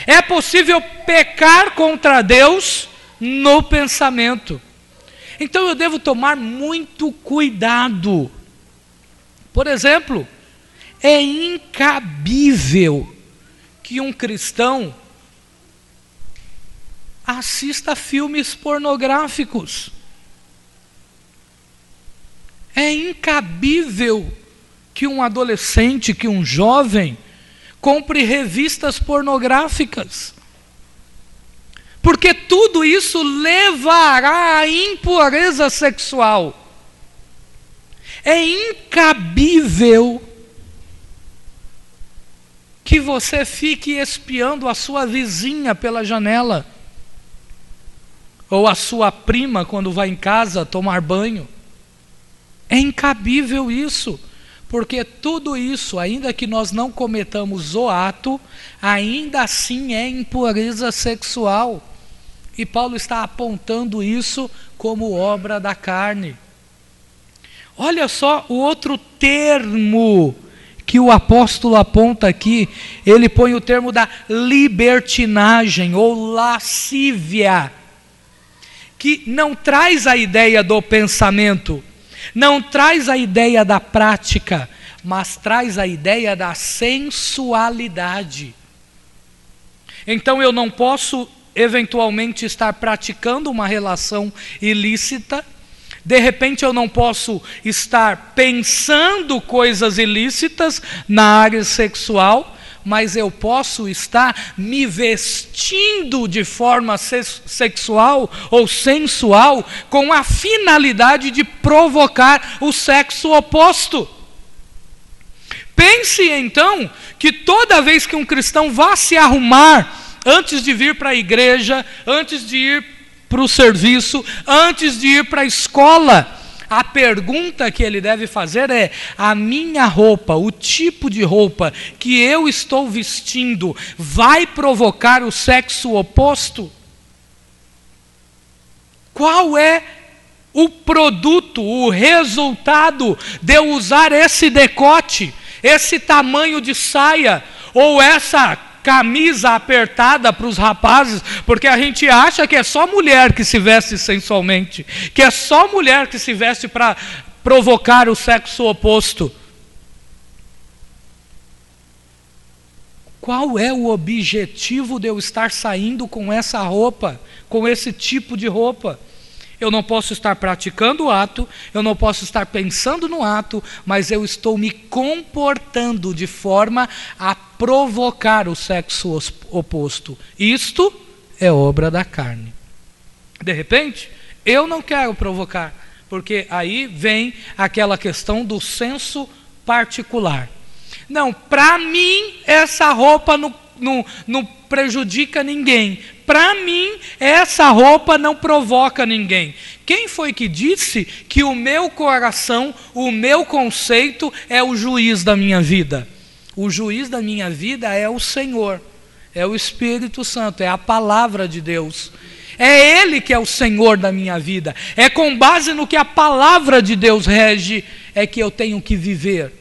É possível pecar contra Deus no pensamento. Então eu devo tomar muito cuidado. Por exemplo, é incabível que um cristão assista filmes pornográficos. É incabível que um adolescente, que um jovem, compre revistas pornográficas. Porque tudo isso levará à impureza sexual. É incabível que você fique espiando a sua vizinha pela janela, ou a sua prima quando vai em casa tomar banho. É incabível isso, porque tudo isso, ainda que nós não cometamos o ato, ainda assim é impureza sexual. E Paulo está apontando isso como obra da carne. Olha só o outro termo que o apóstolo aponta aqui. Ele põe o termo da libertinagem ou lascívia, que não traz a ideia do pensamento, não traz a ideia da prática, mas traz a ideia da sensualidade. Então eu não posso eventualmente estar praticando uma relação ilícita, de repente eu não posso estar pensando coisas ilícitas na área sexual, mas eu posso estar me vestindo de forma sexual ou sensual com a finalidade de provocar o sexo oposto. Pense então que toda vez que um cristão vá se arrumar antes de vir para a igreja, antes de ir para o serviço, antes de ir para a escola, a pergunta que ele deve fazer é: a minha roupa, o tipo de roupa que eu estou vestindo, vai provocar o sexo oposto? Qual é o produto, o resultado de eu usar esse decote, esse tamanho de saia, ou essa camisa apertada para os rapazes, porque a gente acha que é só mulher que se veste sensualmente, que é só mulher que se veste para provocar o sexo oposto. Qual é o objetivo de eu estar saindo com essa roupa, com esse tipo de roupa? Eu não posso estar praticando o ato, eu não posso estar pensando no ato, mas eu estou me comportando de forma a provocar o sexo oposto. Isto é obra da carne. De repente, eu não quero provocar, porque aí vem aquela questão do senso particular. Não, para mim essa roupa não prejudica ninguém. Para mim, essa roupa não provoca ninguém. Quem foi que disse que o meu coração, o meu conceito é o juiz da minha vida? O juiz da minha vida é o Senhor, é o Espírito Santo, é a palavra de Deus. É Ele que é o Senhor da minha vida. É com base no que a palavra de Deus rege, é que eu tenho que viver.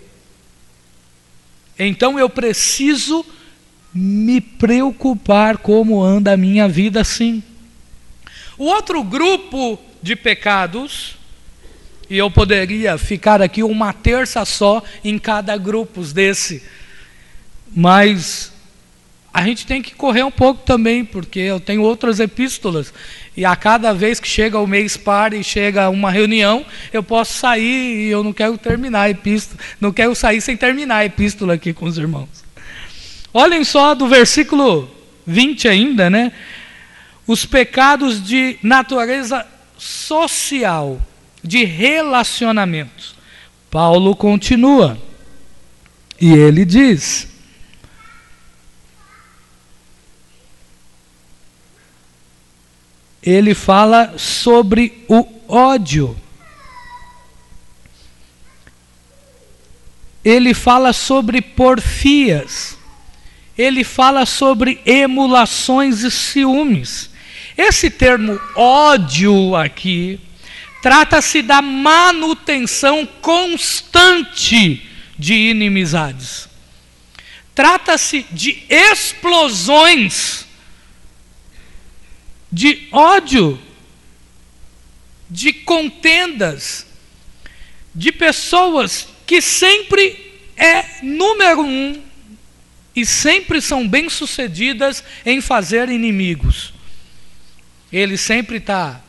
Então eu preciso me preocupar como anda a minha vida, sim. O outro grupo de pecados, e eu poderia ficar aqui uma terça só em cada grupo desse, mas a gente tem que correr um pouco também, porque eu tenho outras epístolas, e a cada vez que chega o mês par e chega uma reunião, eu posso sair e eu não quero terminar a epístola, não quero sair sem terminar a epístola aqui com os irmãos. Olhem só do versículo 20 ainda, né? Os pecados de natureza social, de relacionamentos. Paulo continua, e ele diz: ele fala sobre o ódio. Ele fala sobre porfias. Ele fala sobre emulações e ciúmes. Esse termo ódio aqui trata-se da manutenção constante de inimizades. Trata-se de explosões de ódio, de contendas, de pessoas que sempre é número um e sempre são bem-sucedidas em fazer inimigos. Ele sempre está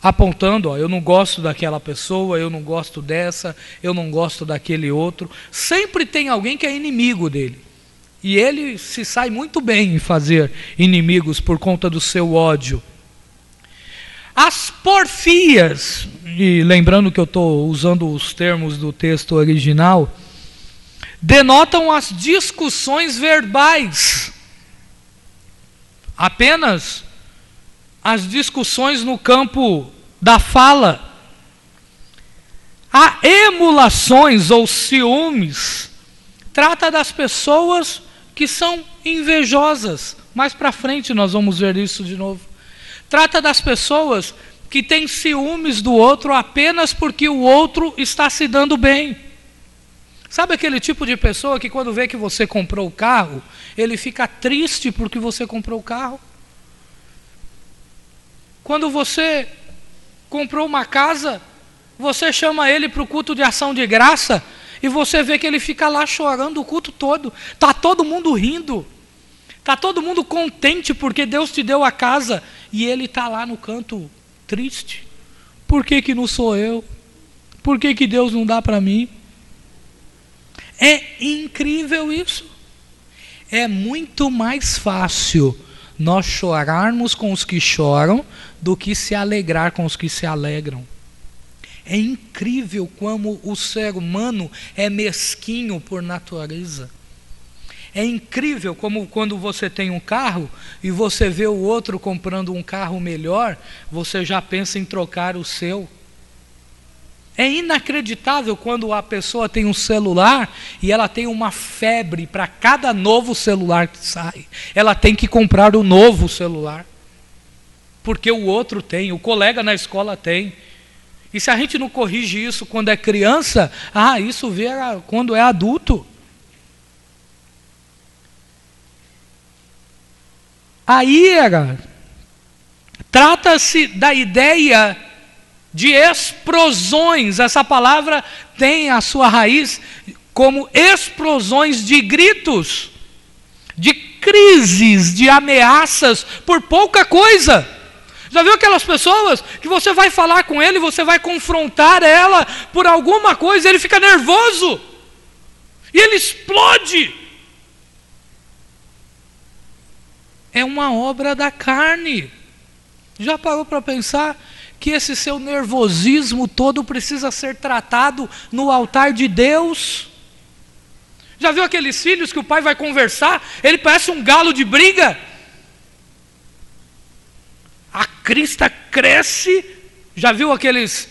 apontando, ó, eu não gosto daquela pessoa, eu não gosto dessa, eu não gosto daquele outro. Sempre tem alguém que é inimigo dele. E ele se sai muito bem em fazer inimigos por conta do seu ódio. As porfias, e lembrando que eu estou usando os termos do texto original, denotam as discussões verbais. Apenas as discussões no campo da fala. Há emulações ou ciúmes. Trata das pessoas que são invejosas. Mais para frente nós vamos ver isso de novo. Trata das pessoas que têm ciúmes do outro apenas porque o outro está se dando bem. Sabe aquele tipo de pessoa que quando vê que você comprou o carro, ele fica triste porque você comprou o carro? Quando você comprou uma casa, você chama ele para o culto de ação de graça e você vê que ele fica lá chorando o culto todo. Está todo mundo rindo. Está todo mundo contente porque Deus te deu a casa e ele está lá no canto triste. Por que não sou eu? Por que Deus não dá para mim? É incrível isso. É muito mais fácil nós chorarmos com os que choram do que se alegrar com os que se alegram. É incrível como o ser humano é mesquinho por natureza. É incrível como quando você tem um carro e você vê o outro comprando um carro melhor, você já pensa em trocar o seu. É inacreditável quando a pessoa tem um celular e ela tem uma febre para cada novo celular que sai. Ela tem que comprar o novo celular. Porque o outro tem, o colega na escola tem. E se a gente não corrige isso quando é criança, isso vê quando é adulto. A ira trata-se da ideia de explosões. Essa palavra tem a sua raiz como explosões de gritos, de crises, de ameaças por pouca coisa. Já viu aquelas pessoas que você vai falar com ele, você vai confrontar ela por alguma coisa, ele fica nervoso e ele explode. É uma obra da carne. Já parou para pensar que esse seu nervosismo todo precisa ser tratado no altar de Deus? Já viu aqueles filhos que o pai vai conversar, ele parece um galo de briga? A crista cresce. Já viu aqueles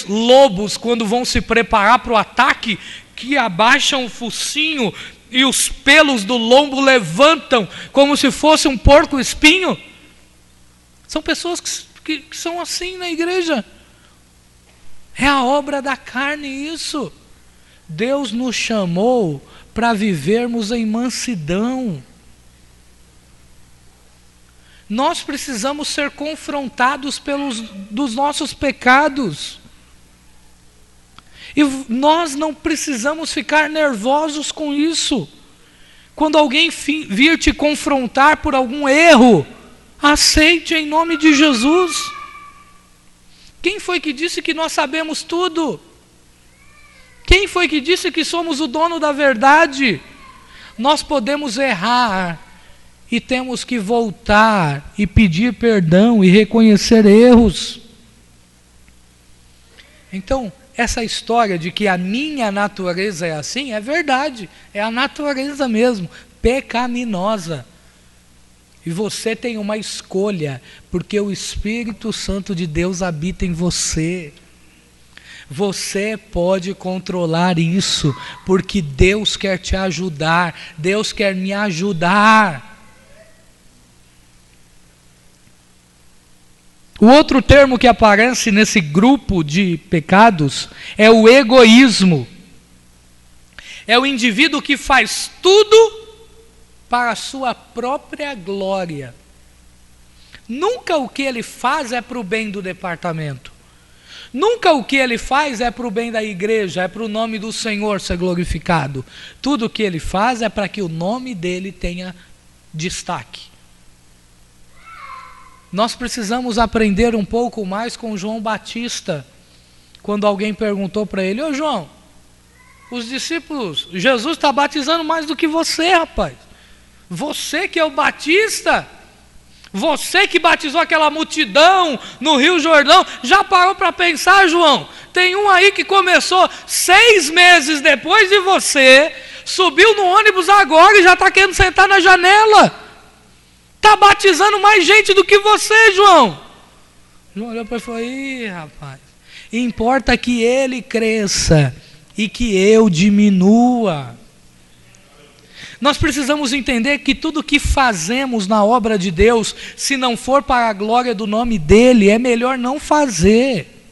lobos quando vão se preparar para o ataque, que abaixam o focinho e os pelos do lombo levantam como se fosse um porco espinho? São pessoas que são assim na igreja. É a obra da carne isso. Deus nos chamou para vivermos em mansidão. Nós precisamos ser confrontados dos nossos pecados. E nós não precisamos ficar nervosos com isso. Quando alguém vir te confrontar por algum erro, aceite em nome de Jesus. Quem foi que disse que nós sabemos tudo? Quem foi que disse que somos o dono da verdade? Nós podemos errar e temos que voltar e pedir perdão e reconhecer erros. Então, essa história de que a minha natureza é assim, é verdade. É a natureza mesmo, pecaminosa. E você tem uma escolha, porque o Espírito Santo de Deus habita em você. Você pode controlar isso, porque Deus quer te ajudar, Deus quer me ajudar. O outro termo que aparece nesse grupo de pecados é o egoísmo. É o indivíduo que faz tudo para a sua própria glória. Nunca o que ele faz é para o bem do departamento. Nunca o que ele faz é para o bem da igreja, é para o nome do Senhor ser glorificado. Tudo o que ele faz é para que o nome dele tenha destaque. Nós precisamos aprender um pouco mais com João Batista. Quando alguém perguntou para ele: ô João, os discípulos, Jesus está batizando mais do que você, rapaz. Você que é o Batista, você que batizou aquela multidão no Rio Jordão, já parou para pensar, João? Tem um aí que começou 6 meses depois de você, subiu no ônibus agora e já está querendo sentar na janela. Está batizando mais gente do que você, João. João olhou para ele e falou: ih, rapaz, importa que ele cresça e que eu diminua. Nós precisamos entender que tudo que fazemos na obra de Deus, se não for para a glória do nome dele, é melhor não fazer.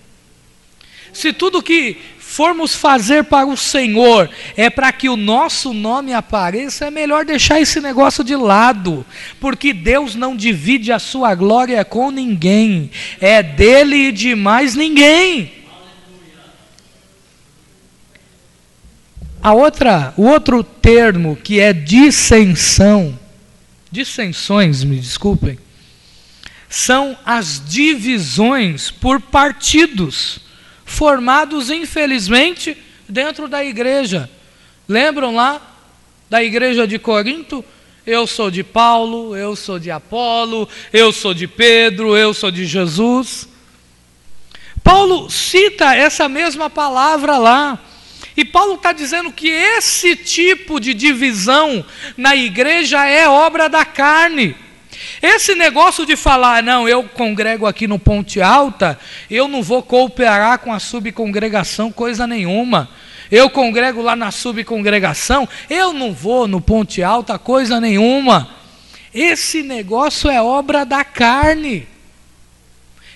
Se tudo que formos fazer para o Senhor é para que o nosso nome apareça, é melhor deixar esse negócio de lado, porque Deus não divide a sua glória com ninguém, é dele e de mais ninguém. O outro termo que é dissensões, me desculpem, são as divisões por partidos, formados infelizmente dentro da igreja. Lembram lá da igreja de Corinto? Eu sou de Paulo, eu sou de Apolo, eu sou de Pedro, eu sou de Jesus. Paulo cita essa mesma palavra lá. E Paulo está dizendo que esse tipo de divisão na igreja é obra da carne. Esse negócio de falar: não, eu congrego aqui no Ponte Alta, eu não vou cooperar com a subcongregação coisa nenhuma. Eu congrego lá na subcongregação, eu não vou no Ponte Alta coisa nenhuma. Esse negócio é obra da carne.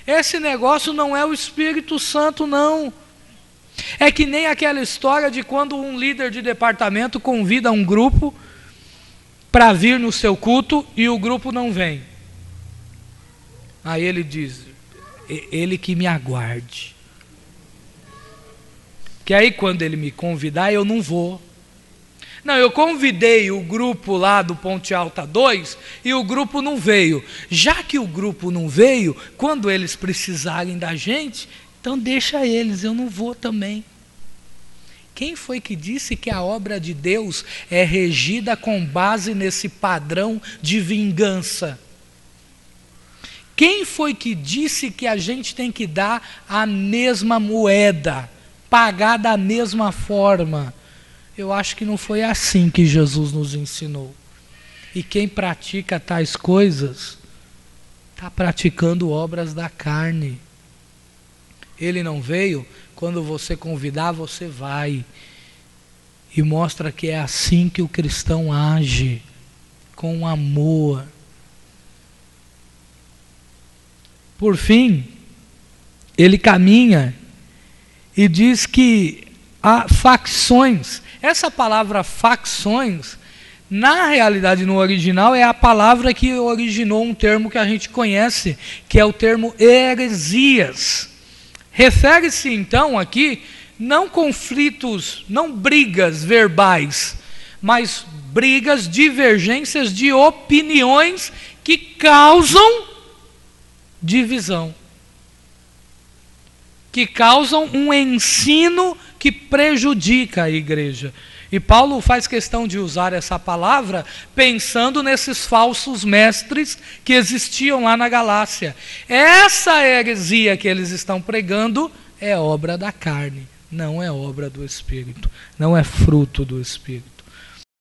Esse negócio não é o Espírito Santo, não. É que nem aquela história de quando um líder de departamento convida um grupo para vir no seu culto e o grupo não vem. Aí ele diz: ele que me aguarde. Que aí quando ele me convidar eu não vou. Não, eu convidei o grupo lá do Ponte Alta 2 e o grupo não veio. Já que o grupo não veio, quando eles precisarem da gente, então deixa eles, eu não vou também. Quem foi que disse que a obra de Deus é regida com base nesse padrão de vingança? Quem foi que disse que a gente tem que dar a mesma moeda, pagar da mesma forma? Eu acho que não foi assim que Jesus nos ensinou. E quem pratica tais coisas, está praticando obras da carne. Ele não veio, quando você convidar, você vai. E mostra que é assim que o cristão age, com amor. Por fim, ele caminha e diz que há facções. Essa palavra facções, na realidade, no original, é a palavra que originou um termo que a gente conhece, que é o termo heresias. Refere-se então aqui, não conflitos, não brigas verbais, mas brigas, divergências de opiniões que causam divisão, que causam um ensino que prejudica a igreja. E Paulo faz questão de usar essa palavra pensando nesses falsos mestres que existiam lá na Galácia. Essa heresia que eles estão pregando é obra da carne, não é obra do Espírito, não é fruto do Espírito.